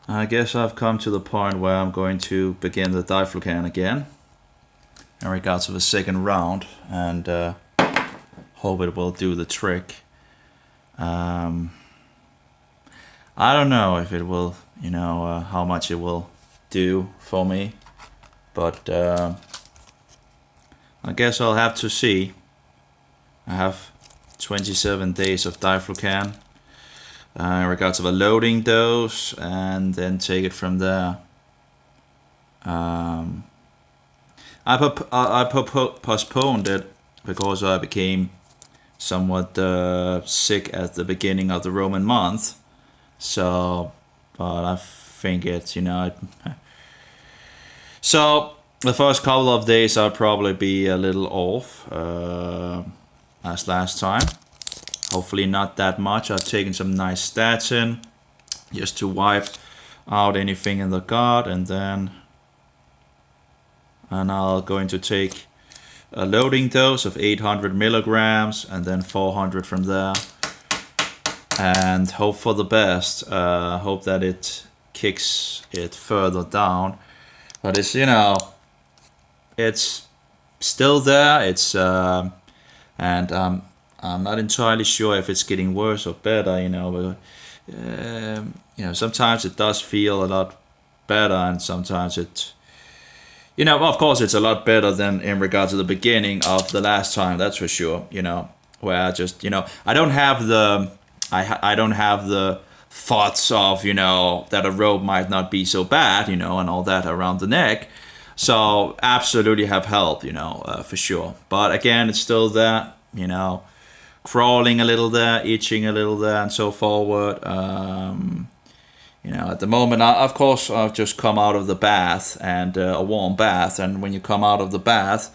I guess I've come to the point where I'm going to begin the Diflucan again in regards to the second round, and hope it will do the trick. Um, I don't know if it will, how much it will do for me, but I guess I'll have to see. I have 27 days of Diflucan in regards of a loading dose, and then take it from there. I postponed it because I became somewhat sick at the beginning of the Roman month. So, but I think it's, so the first couple of days I'll probably be a little off as last time. Hopefully not that much. I've taken some nice stats in just to wipe out anything in the gut, and I'll going to take a loading dose of 800 milligrams and then 400 from there, and hope for the best. Hope that it kicks it further down, but it's it's still there. It's and I'm not entirely sure if it's getting worse or better. But sometimes it does feel a lot better, and sometimes it. Of course, it's a lot better than in regards to the beginning of the last time. That's for sure. Where I just, I don't have the, I don't have the thoughts of, that a rope might not be so bad, and all that around the neck. So absolutely have helped, for sure. But again, it's still there, crawling a little there, itching a little there, and so forward. At the moment, of course, I've just come out of the bath, and a warm bath. And when you come out of the bath,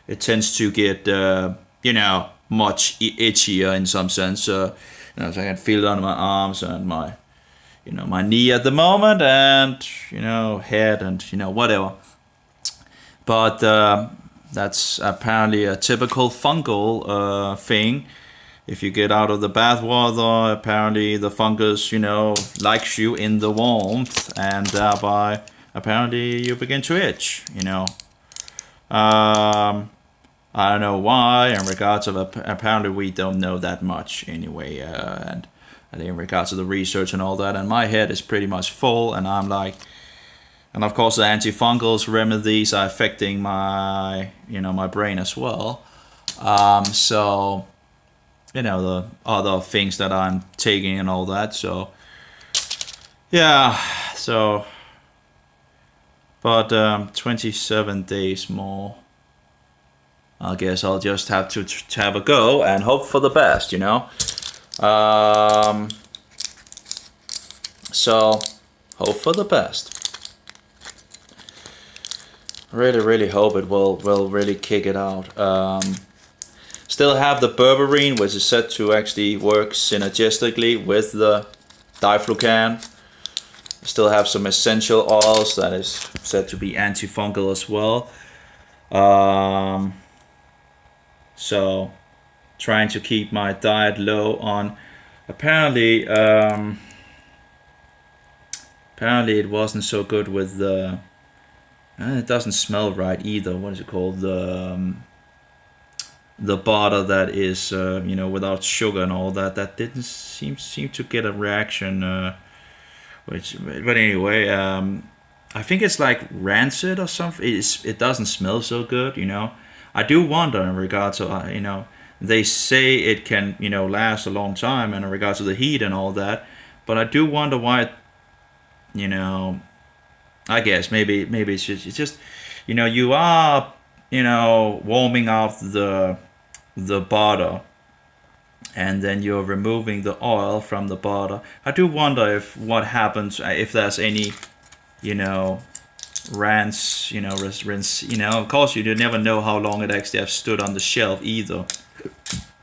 it tends to get, much itchier in some sense. So I can feel it on my arms and my knee at the moment, and, head and, whatever. But that's apparently a typical fungal thing. If you get out of the bath water, apparently the fungus, likes you in the warmth, and thereby apparently you begin to itch, I don't know why. In regards of apparently we don't know that much anyway, and in regards to the research and all that, and my head is pretty much full, and I'm like, and of course the antifungals remedies are affecting my, my brain as well. So. The other things that I'm taking and all that. So, yeah. So, but 27 days more. I guess I'll just have to have a go and hope for the best, So, hope for the best. Really, really hope it will really kick it out. Still have the berberine, which is said to actually work synergistically with the Diflucan. Still have some essential oils that is said to be antifungal as well. So trying to keep my diet low on. Apparently it wasn't so good with the. It doesn't smell right either. What is it called? The butter that is without sugar and all that didn't seem to get a reaction, but anyway, I think it's like rancid or something. It doesn't smell so good. I do wonder in regards to they say it can last a long time, and in regards to the heat and all that, but I do wonder why I guess maybe it's just you are warming up the butter, and then you're removing the oil from the butter. I do wonder if what happens, if there's any rinse, of course you never know how long it actually have stood on the shelf either,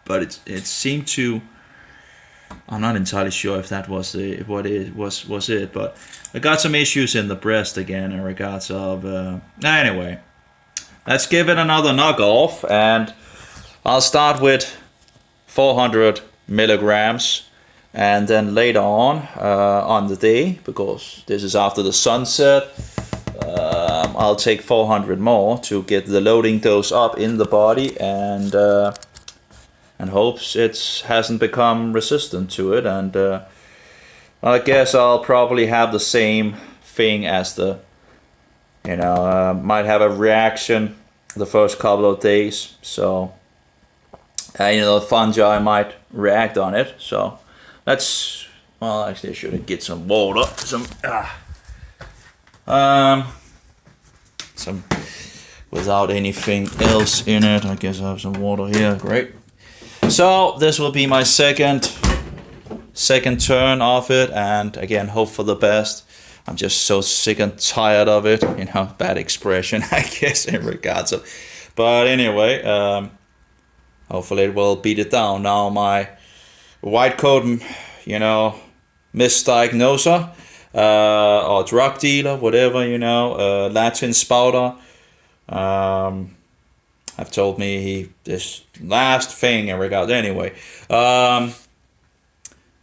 but it seemed to. I'm not entirely sure if that was what it was it, but I got some issues in the breast again in regards of anyway. Let's give it another knock off, and I'll start with 400 milligrams, And then later on the day, because this is after the sunset, I'll take 400 more to get the loading dose up in the body, and hopes it hasn't become resistant to it. And I guess I'll probably have the same thing as the, might have a reaction the first couple of days. So, the fungi might react on it. So actually I should get some water. Some without anything else in it. I guess I have some water here. Great. So this will be my second turn of it, and again, hope for the best. I'm just so sick and tired of it. Bad expression, I guess, in regards of. But anyway, hopefully it will beat it down. Now my white coat, misdiagnoser, or drug dealer, whatever, Latin spouter, have told me this last thing in regard. Anyway,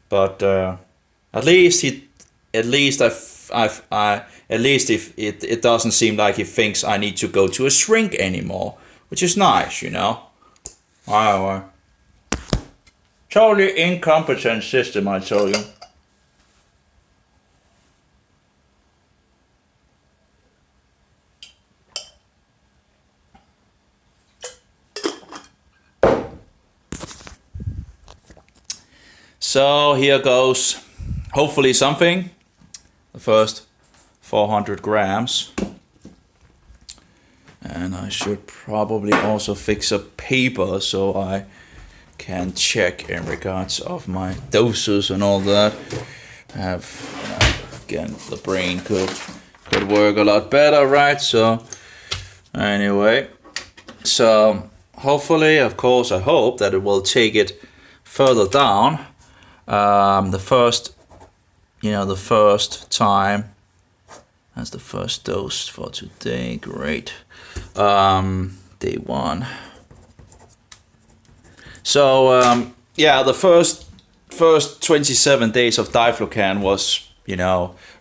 but at least if it doesn't seem like he thinks I need to go to a shrink anymore, which is nice, Totally incompetent system, I tell you. So here goes, hopefully something. The first 400 grams. And I should probably also fix a paper so I can check in regards of my doses and all that. Again, the brain could work a lot better, right? So anyway, so hopefully, of course, I hope that it will take it further down. The first time, that's the first dose for today. Great. Day one. So the first 27 days of Diflucan was,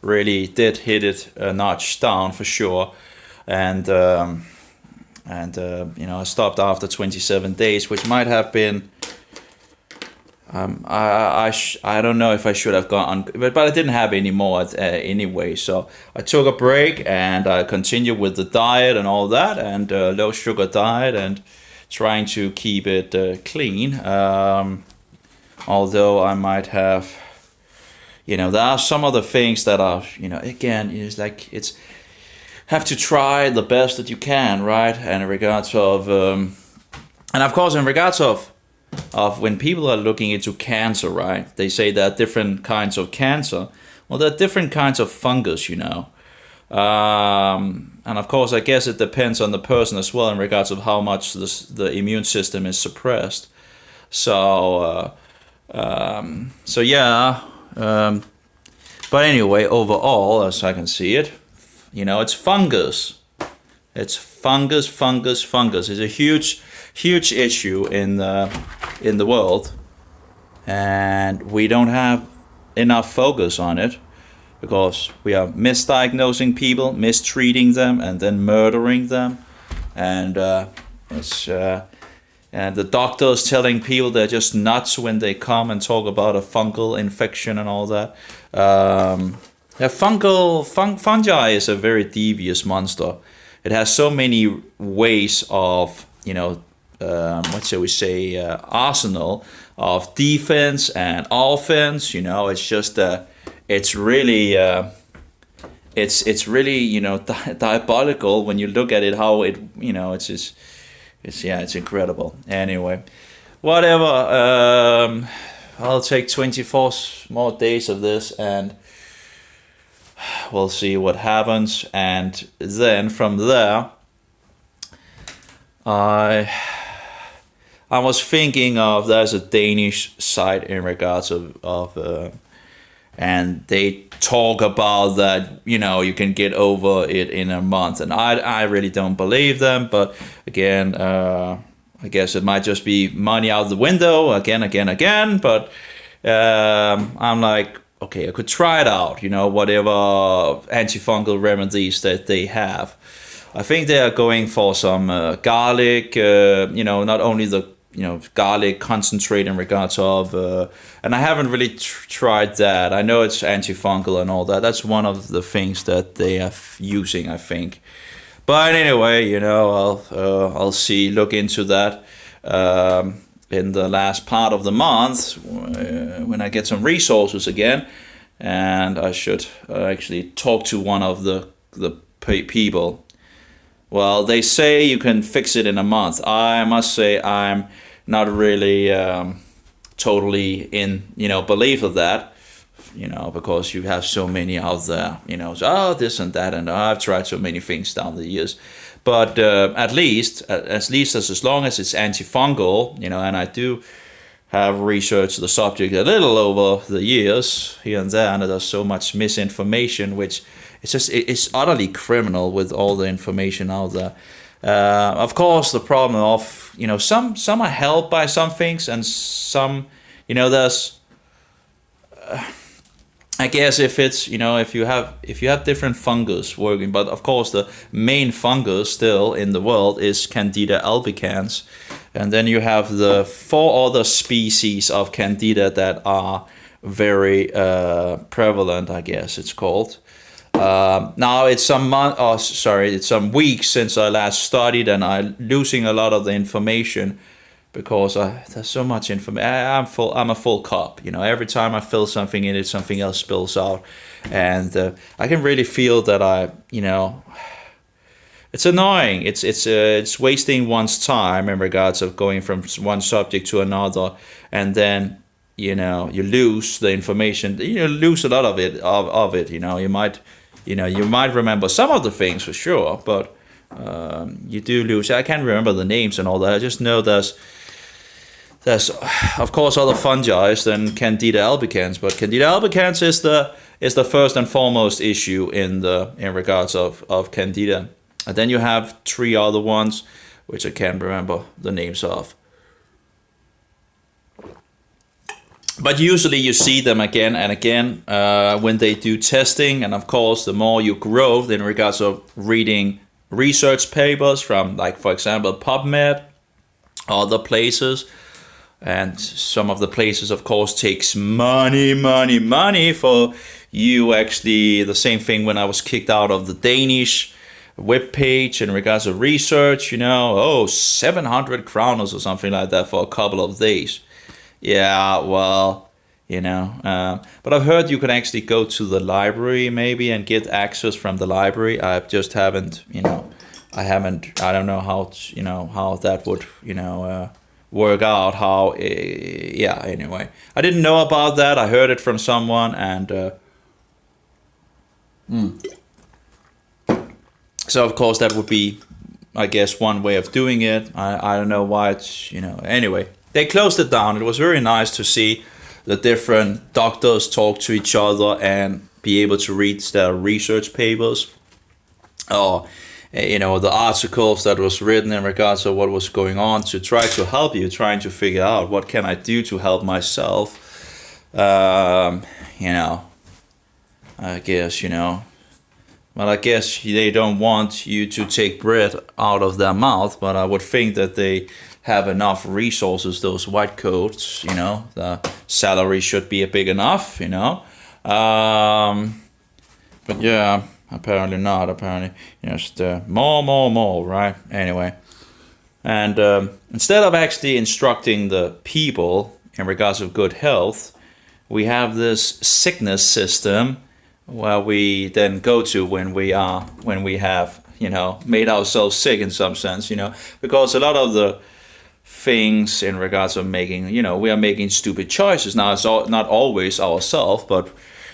really did hit it a notch down for sure, and I stopped after 27 days, which might have been. I don't know if I should have gone, but I didn't have any more anyway. So I took a break and I continued with the diet and all that, and low sugar diet, and trying to keep it clean. Although I might have, there are some other things that are, again, it's have to try the best that you can, right? And in regards of, and of course, in regards of when people are looking into cancer, right? They say there are different kinds of cancer. Well, there are different kinds of fungus, and of course, I guess it depends on the person as well in regards of how much the immune system is suppressed. So, but anyway, overall, as I can see it, it's fungus. It's fungus. It's a huge issue in the world, and we don't have enough focus on it because we are misdiagnosing people, mistreating them, and then murdering them, and and the doctors telling people they're just nuts when they come and talk about a fungal infection and all that. Fungi is a very devious monster. It has so many ways of, what shall we say, arsenal of defense and offense. It's just, it's really, diabolical when you look at it. How it, it's incredible. Anyway, whatever. I'll take 24 more days of this, and we'll see what happens. And then from there, I was thinking of, there's a Danish site in regards of and they talk about that, you can get over it in a month, and I really don't believe them. But again, I guess it might just be money out the window again. But I'm like, okay, I could try it out, whatever antifungal remedies that they have. I think they are going for some garlic, not only the garlic concentrate in regards of, and I haven't really tried that. I know it's antifungal and all that. That's one of the things that they are using, I think. But anyway, I'll see, look into that in the last part of the month when I get some resources again, and I should actually talk to one of the people. Well, they say you can fix it in a month. I must say I'm not really totally in belief of that. Because you have so many out there, so, this and that, and I've tried so many things down the years. But at least as long as it's antifungal, and I do have researched the subject a little over the years here and there, and there's so much misinformation, which it's utterly criminal with all the information out there. Of course, the problem of some are helped by some things, and some there's. I guess if it's if you have different fungus working, but of course the main fungus still in the world is Candida albicans, and then you have the 4 other species of Candida that are very prevalent. I guess it's called. Now it's some weeks since I last studied, and I'm losing a lot of the information. Because there's so much information. I'm a full cup. Every time I fill something in it, something else spills out, and I can really feel that it's annoying. It's wasting one's time in regards of going from one subject to another, and then you lose the information. You lose a lot of it. You might remember some of the things for sure, but you do lose. I can't remember the names and all that. I just know there's of course other fungi than Candida albicans, but Candida albicans is the first and foremost issue in regards of Candida, and then you have 3 other ones which I can't remember the names of. But usually you see them again and again when they do testing, and of course the more you grow in regards of reading research papers from, like, for example, PubMed, other places. And some of the places, of course, takes money for you. Actually, the same thing when I was kicked out of the Danish webpage in regards to research, 700 kroners or something like that for a couple of days. Yeah, well, but I've heard you can actually go to the library maybe and get access from the library. I just haven't, I don't know how that would, work out how anyway, I didn't know about that. I heard it from someone, and so of course that would be, I guess, one way of doing it. I don't know why it's anyway, they closed it down. It was very nice to see the different doctors talk to each other and be able to read their research papers, or the articles that was written in regards to what was going on, to try to help you, trying to figure out what can I do to help myself. I guess, well, I guess they don't want you to take bread out of their mouth, but I would think that they have enough resources, those white coats, the salary should be big enough, but yeah. Apparently not. Apparently, just more, right? Anyway, and instead of actually instructing the people in regards of good health, we have this sickness system where we then go to when we have made ourselves sick in some sense, because a lot of the things in regards of making, we are making stupid choices. Now it's not always ourselves, but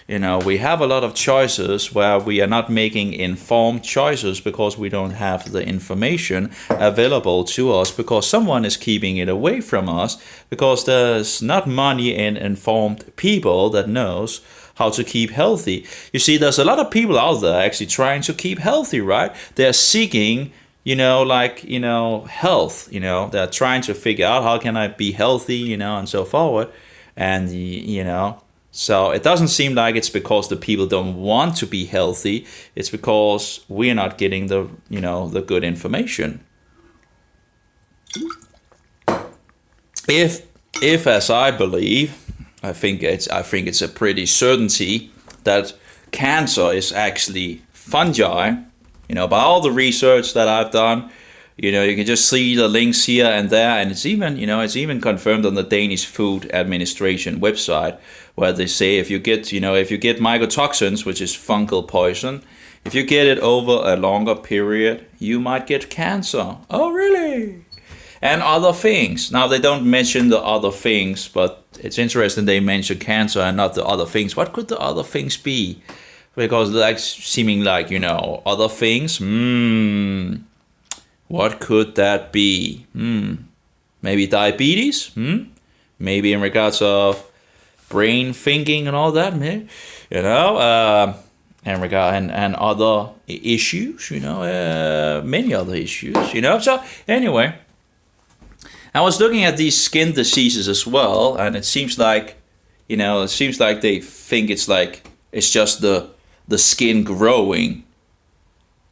we have a lot of choices where we are not making informed choices because we don't have the information available to us, because someone is keeping it away from us, because there's not money in informed people that knows how to keep healthy. You see, there's a lot of people out there actually trying to keep healthy, right? They're seeking, health, they're trying to figure out how can I be healthy, and so forward. and so it doesn't seem like it's because the people don't want to be healthy. It's because we're not getting the good information. If as I believe, I think it's a pretty certainty that cancer is actually fungi. By all the research that I've done, you can just see the links here and there, and it's even confirmed on the Danish Food Administration website, where they say if you get mycotoxins, which is fungal poison, if you get it over a longer period, you might get cancer. Oh, really? And other things. Now, they don't mention the other things, but it's interesting they mention cancer and not the other things. What could the other things be? Because seeming like, other things. What could that be? Maybe diabetes? Maybe in regards of brain thinking and all that, and other issues, many other issues, So anyway, I was looking at these skin diseases as well, and it seems like they think it's just the skin growing.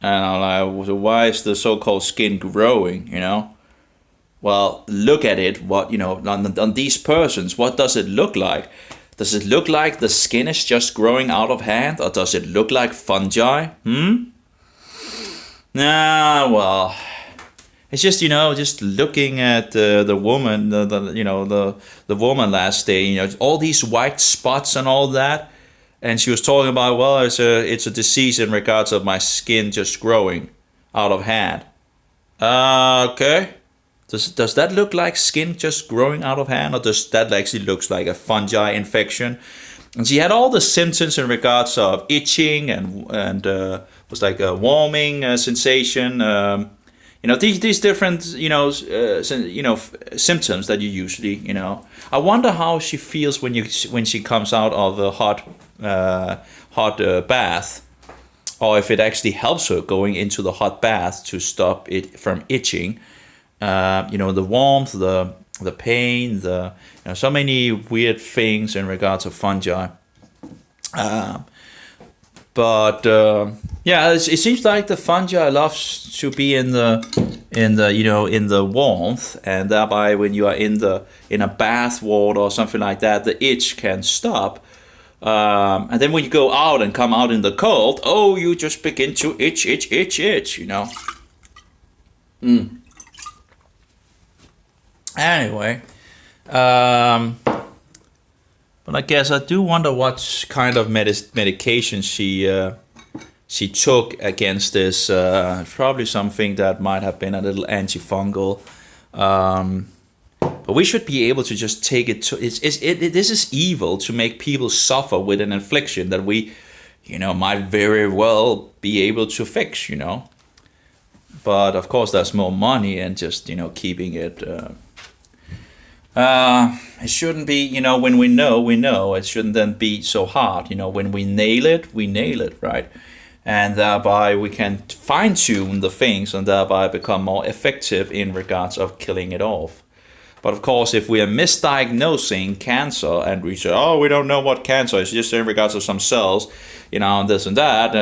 And I'm like, so why is the so-called skin growing, Well, look at it, on these persons, what does it look like? Does it look like the skin is just growing out of hand, or does it look like fungi? Nah, well, it's just, just looking at the woman, the woman last day, all these white spots and all that. And she was talking about, well, it's a disease in regards of my skin just growing out of hand. Okay. Does that look like skin just growing out of hand, or does that actually looks like a fungi infection? And she had all the symptoms in regards of itching and was like a warming sensation. These different symptoms that you usually I wonder how she feels when she comes out of a hot bath, or if it actually helps her going into the hot bath to stop it from itching. The warmth, the pain, so many weird things in regards to fungi. But it seems like the fungi loves to be in the warmth, and thereby when you are in a bath water or something like that, the itch can stop. And then when you go out and come out in the cold, you just begin to itch. Anyway, but I guess I do wonder what kind of medication she took against this. Probably something that might have been a little antifungal. But we should be able to just take it to this is evil to make people suffer with an affliction that we, might very well be able to fix, But of course, there's more money and just, keeping it. It shouldn't be, when we know. It shouldn't then be so hard. When we nail it, right? And thereby we can fine-tune the things and thereby become more effective in regards of killing it off. But of course, if we are misdiagnosing cancer and we say, we don't know what cancer is, just in regards to some cells, and this and that,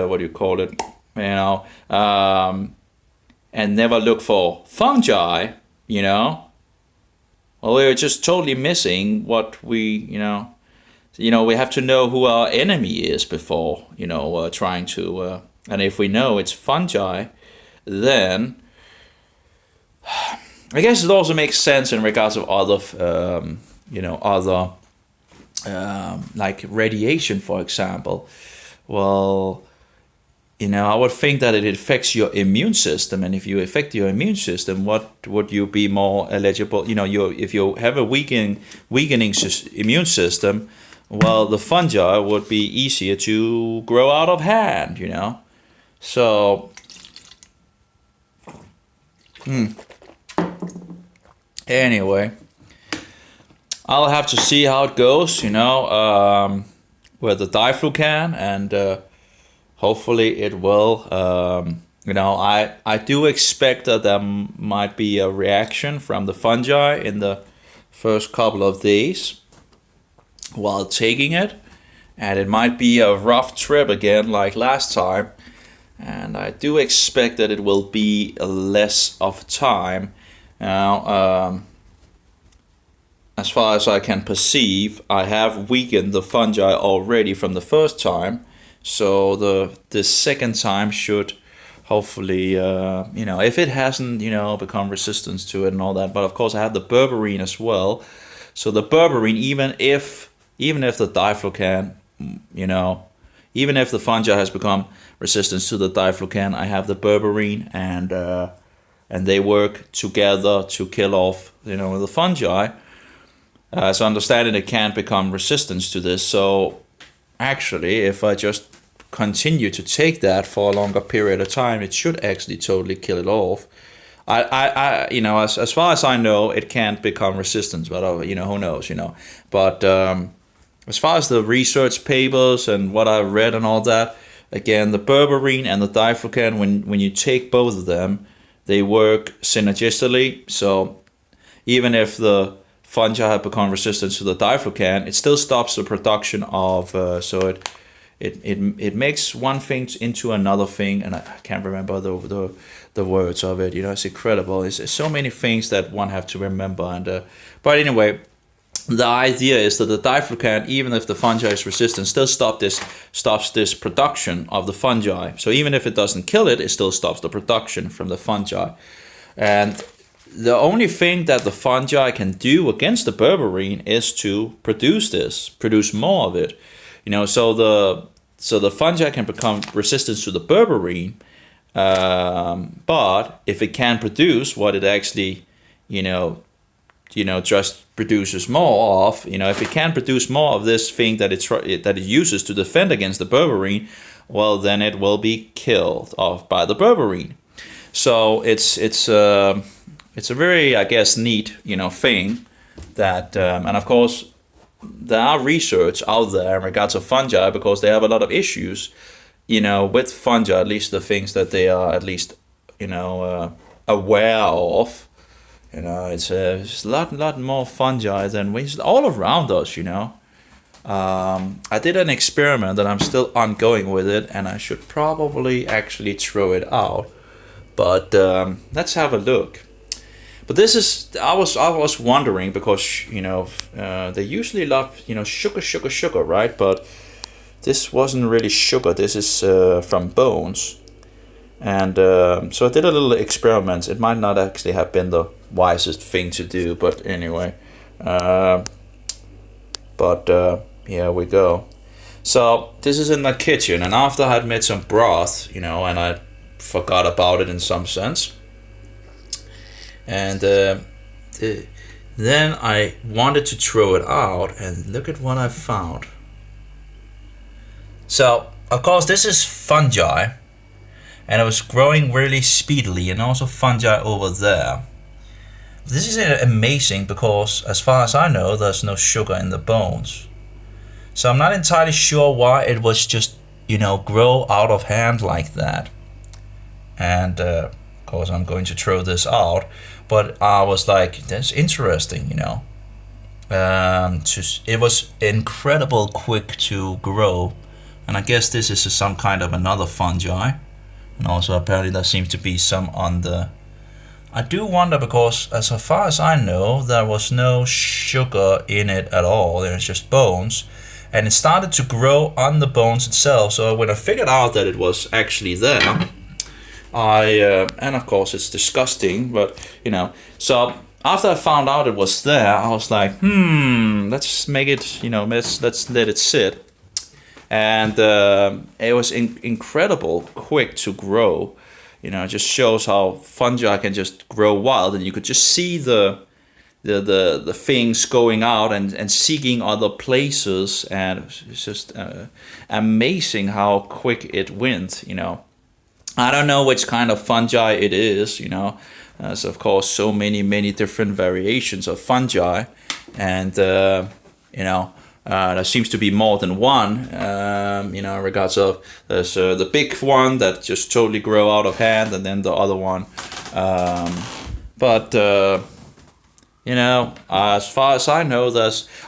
what do you call it, and never look for fungi, well, we're just totally missing what we have to know who our enemy is before, trying to, and if we know it's fungi, then I guess it also makes sense in regards of other, like radiation, for example. Well, I would think that it affects your immune system, and if you affect your immune system, what would you be more eligible? If you have a weakening immune system, well, the fungi would be easier to grow out of hand. So. Anyway, I'll have to see how it goes, with the Diflucan, and hopefully it will. I do expect that there might be a reaction from the fungi in the first couple of days while taking it, and it might be a rough trip again like last time, and I do expect that it will be less of time. Now, as far as I can perceive, I have weakened the fungi already from the first time, so the second time should hopefully, if it hasn't, become resistant to it and all that. But of course, I have the berberine as well. So the berberine, even if the Diflucan, even if the fungi has become resistant to the Diflucan, I have the berberine, and they work together to kill off, the fungi. So understanding it can't become resistant to this. So actually, if I just continue to take that for a longer period of time, it should actually totally kill it off. As far as I know, it can't become resistant, but who knows, But as far as the research papers and what I've read and all that, again, the berberine and the Diflucan, when you take both of them, they work synergistically. So even if the fungi have become resistant to the Diflucan, it still stops the production of, it makes one thing into another thing, and I can't remember the words of it. It's incredible. It's so many things that one have to remember. And but anyway, the idea is that the Diflucan, even if the fungi is resistant, still stops this production of the fungi. So even if it doesn't kill it, it still stops the production from the fungi. And the only thing that the fungi can do against the berberine is to produce more of it. So the fungi can become resistant to the berberine, but if it can produce what it actually, just produces more of, if it can produce more of this thing that it uses to defend against the berberine, well, then it will be killed off by the berberine. So it's a very, I guess, neat, thing that, and of course, there are research out there in regards to fungi, because they have a lot of issues, with fungi, at least the things that they are at least, aware of. It's a lot more fungi than we all around us. I did an experiment and I'm still ongoing with it, and I should probably actually throw it out. But let's have a look. But this is, I was wondering, because they usually love sugar, right? But this wasn't really sugar. This is from bones, and so I did a little experiment. It might not actually have been the wisest thing to do, but anyway. Here we go. So this is in my kitchen, and after I had made some broth, and I forgot about it in some sense. And then I wanted to throw it out, and look at what I found. So, of course, this is fungi, and it was growing really speedily, and also fungi over there. This is amazing because, as far as I know, there's no sugar in the bones. So I'm not entirely sure why it was just, grow out of hand like that. And of course, I'm going to throw this out. But I was like, that's interesting, It was incredible quick to grow. And I guess this is some kind of another fungi. And also apparently there seems to be some on the... I do wonder, because as far as I know, there was no sugar in it at all. There's just bones. And it started to grow on the bones itself. So when I figured out that it was actually there... and of course it's disgusting, but so after I found out it was there, I was like, let's make it, let's let it sit. And it was incredible quick to grow. It just shows how fungi can just grow wild, and you could just see the things going out and seeking other places, and it's just amazing how quick it went. I don't know which kind of fungi it is, There's of course so many different variations of fungi, and there seems to be more than one. In regards of, there's the big one that just totally grow out of hand, and then the other one. as far as I know,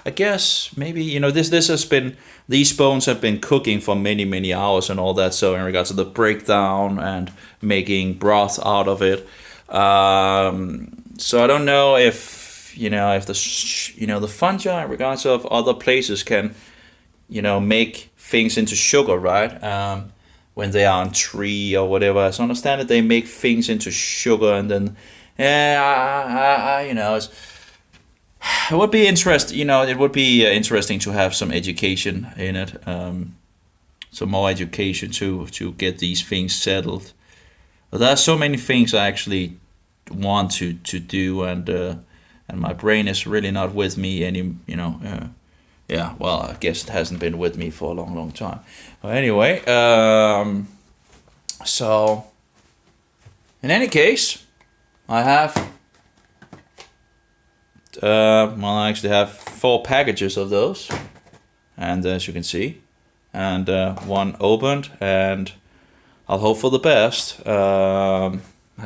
I guess maybe this has been these bones have been cooking for many many hours and all that. So in regards to the breakdown and making broth out of it, so I don't know if if the fungi in regards of other places can make things into sugar, right? When they are on tree or whatever. So I understand that they make things into sugar and then, yeah, it would be interesting. It would be interesting to have some education in it, some more education to get these things settled. But there are so many things I actually want to do, and my brain is really not with me any. Yeah, well, I guess it hasn't been with me for a long, long time. But anyway, so in any case, I have, I actually have 4 packages of those, and as you can see, and one opened, and I'll hope for the best. I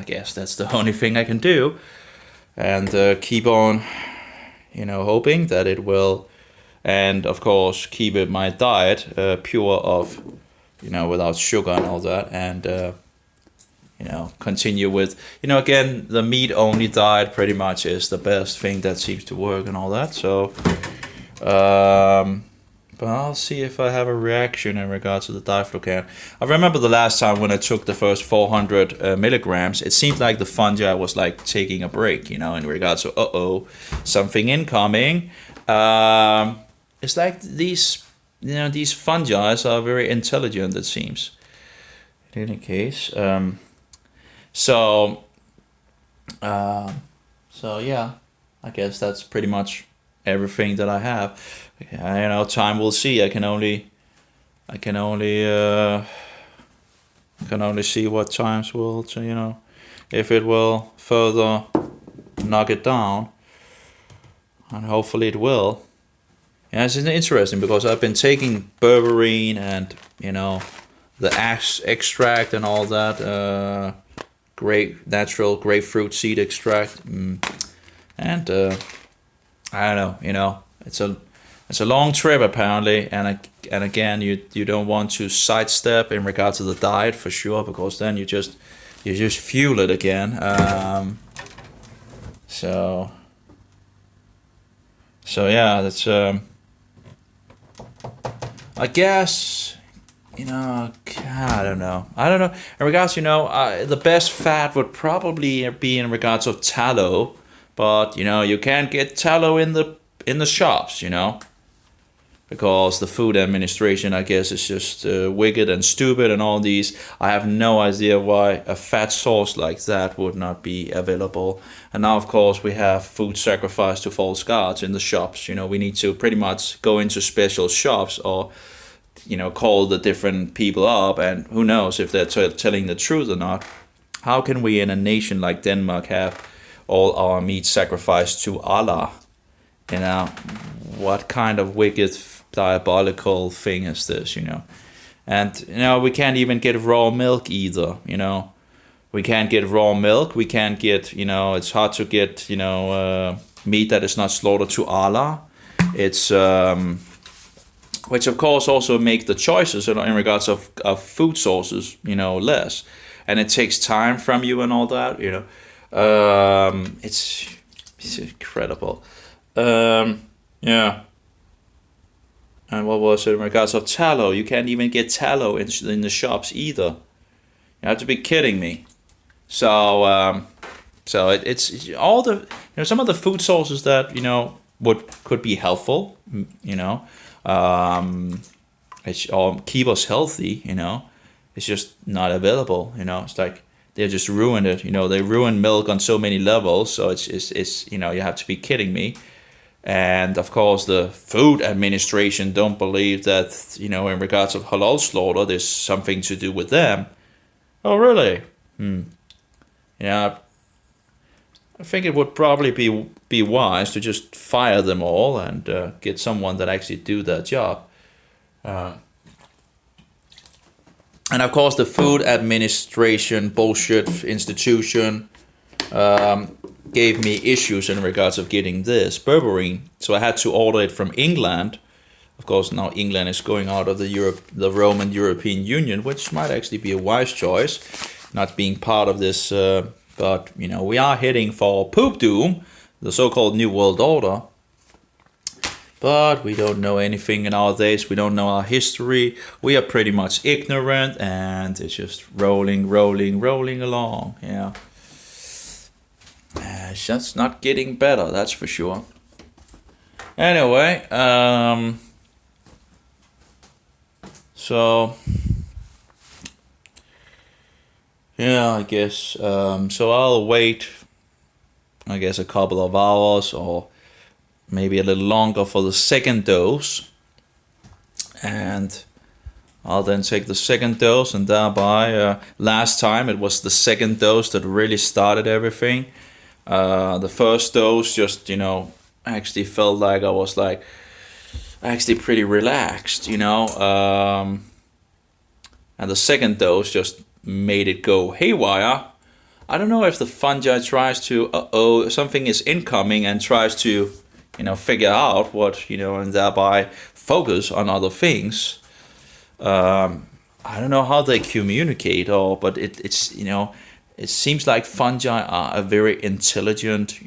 guess that's the only thing I can do, and keep on, hoping that it will. And of course, keep my diet pure of, without sugar and all that, and continue with, again, the meat only diet pretty much is the best thing that seems to work and all that. So, but I'll see if I have a reaction in regards to the Diflucan. I remember the last time when I took the first 400 milligrams, it seemed like the fungi was like taking a break, in regards to something incoming. It's like these fungi are very intelligent, it seems. In any case, so yeah, I guess that's pretty much everything that I have. Time will see. I can only see what times will, if it will further knock it down, and hopefully it will. Yeah, it's interesting because I've been taking berberine and the extract and all that, natural grapefruit seed extract, and I don't know, it's a long trip apparently, and again you don't want to sidestep in regards to the diet for sure, because then you just fuel it again. So yeah, that's I guess, I don't know. In regards, the best fat would probably be in regards of tallow, but you can't get tallow in the shops, because the Food Administration, I guess, is just wicked and stupid and all these. I have no idea why a fat source like that would not be available. And now, of course, we have food sacrificed to false gods in the shops. We need to pretty much go into special shops or, call the different people up, and who knows if they're telling the truth or not. How can we in a nation like Denmark have all our meat sacrificed to Allah? What kind of wicked diabolical thing is this, And we can't even get raw milk either, We can't get raw milk. We can't get, it's hard to get, meat that is not slaughtered to Allah. It's which of course also make the choices in regards of food sources, less, and it takes time from you and all that, it's incredible. Yeah. And what was it in regards of tallow? You can't even get tallow in the shops either. You have to be kidding me. So it's all the some of the food sources that could be helpful, or keep us healthy, it's just not available. It's like they just ruined it. They ruined milk on so many levels. So it's you have to be kidding me. And of course, the Food Administration don't believe that in regards of halal slaughter, there's something to do with them. Oh, really? Yeah. I think it would probably be wise to just fire them all and get someone that actually do that job. And of course, the Food Administration bullshit institution. gave me issues in regards of getting this berberine, so I had to order it from England. Of course, now England is going out of the Roman European Union, which might actually be a wise choice, not being part of this. But we are heading for poop doom, the so-called New World Order. But we don't know anything in our days. We don't know our history. We are pretty much ignorant, and it's just rolling along. Yeah, it's just not getting better. That's for sure. Anyway, so yeah, I guess. So I'll wait, I guess, a couple of hours or maybe a little longer for the second dose, and I'll then take the second dose, and thereby last time it was the second dose that really started everything. The first dose just actually felt like I was like actually pretty relaxed, and the second dose just made it go haywire. I don't know if the fungi tries to something is incoming and tries to figure out what, and thereby focus on other things. I don't know how they communicate, but it's it seems like fungi are a very intelligent,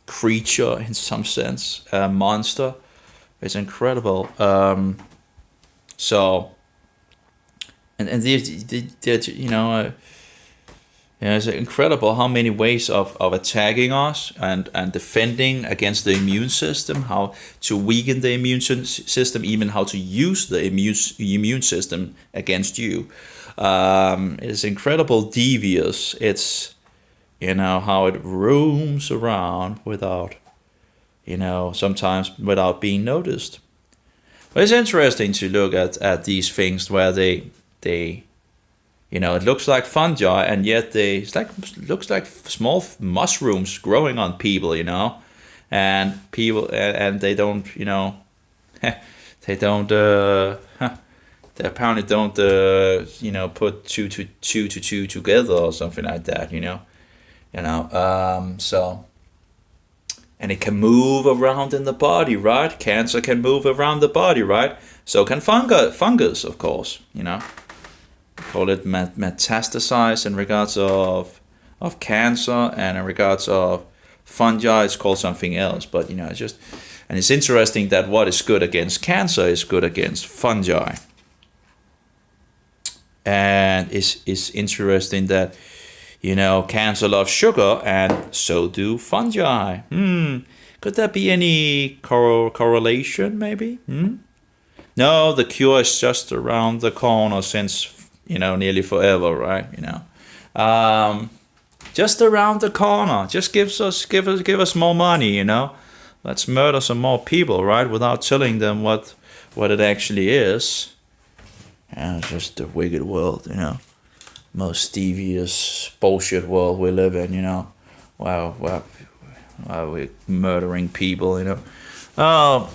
creature in some sense, a monster. It's incredible. So, and they're it's incredible how many ways of attacking us and defending against the immune system, how to weaken the immune system, even how to use the immune system against you. It's incredible devious. It's, how it roams around without, sometimes without being noticed. But it's interesting to look at these things where they it looks like fungi, and yet looks like small mushrooms growing on people, and people, and they don't, they don't, they apparently don't, put two together or something like that, so, and it can move around in the body, right? Cancer can move around the body, right? So can fungus, of course, Call it metastasize in regards of cancer, and in regards of fungi, it's called something else. But it's just, and it's interesting that what is good against cancer is good against fungi. And it's interesting that cancer loves sugar, and so do fungi. Could there be any correlation? Maybe. No, the cure is just around the corner since nearly forever, right? Just around the corner. Just give us more money, Let's murder some more people, right? Without telling them what it actually is. Yeah, it's just a wicked world, Most devious bullshit world we live in, Wow, we're murdering people, Oh,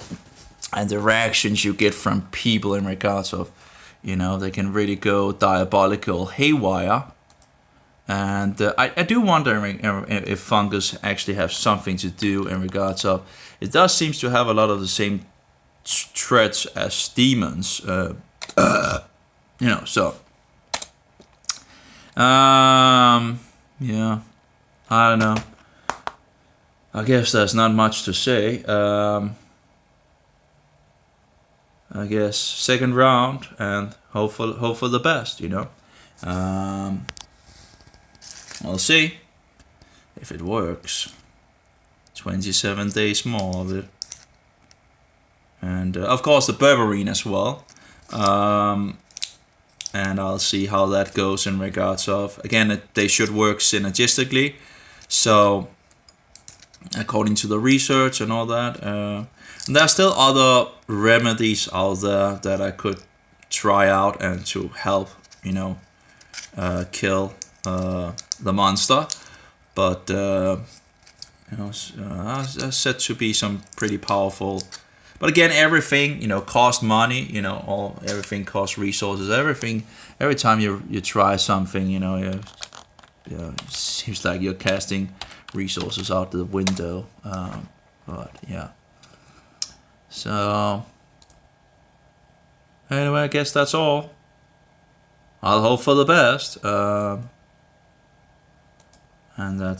and the reactions you get from people in regards of, they can really go diabolical haywire. And I do wonder if fungus actually have something to do in regards of, it does seem to have a lot of the same threats as demons, so. Yeah, I don't know. I guess there's not much to say. I guess second round, and hope for the best, We'll see if it works. 27 days more of it. And of course the berberine as well. And I'll see how that goes in regards of, again, they should work synergistically. So according to the research and all that, and there are still other remedies out there that I could try out and to help, kill the monster. But said to be some pretty powerful. But again, everything costs money. Everything costs resources. Every time you try something, Yeah, it seems like you're casting resources out the window. But yeah. So anyway, I guess that's all. I'll hope for the best. And I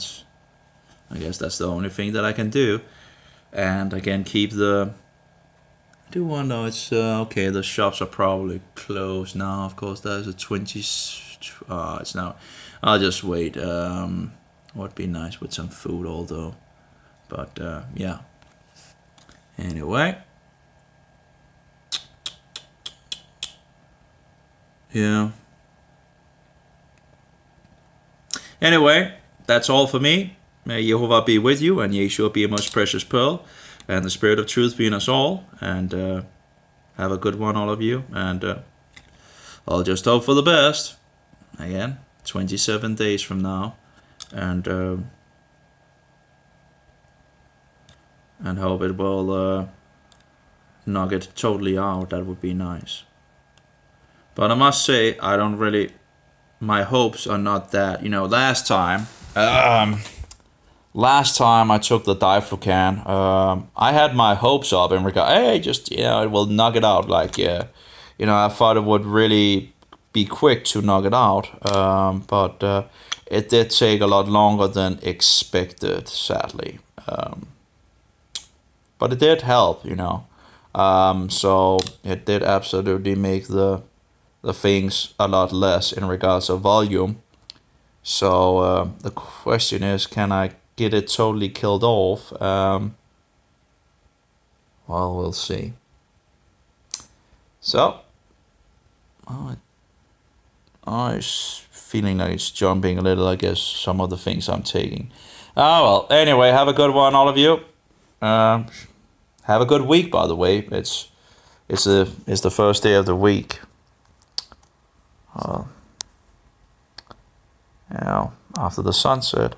guess that's the only thing that I can do. And again, keep the. I do wonder, it's okay. The shops are probably closed now. Of course, there's a 20. It's now. I'll just wait. Would be nice with some food, although. But yeah. Anyway. Yeah. Anyway, that's all for me. May Jehovah be with you, and Yeshua be a most precious pearl, and the Spirit of truth be in us all. And have a good one, all of you. And I'll just hope for the best. Again, 27 days from now. And hope it will knock it totally out. That would be nice. But I must say, I don't really. My hopes are not that. Last time I took the Diflucan, I had my hopes up in regard. Hey, just it will knock it out. Like I thought it would really be quick to knock it out. But it did take a lot longer than expected, sadly. But it did help, So it did absolutely make the things a lot less in regards of volume. So the question is, can I get it totally killed off? Well, we'll see. So, I'm feeling like it's jumping a little, I guess, some of the things I'm taking. Well, anyway, have a good one, all of you. Have a good week, by the way. It's the first day of the week. After the sunset.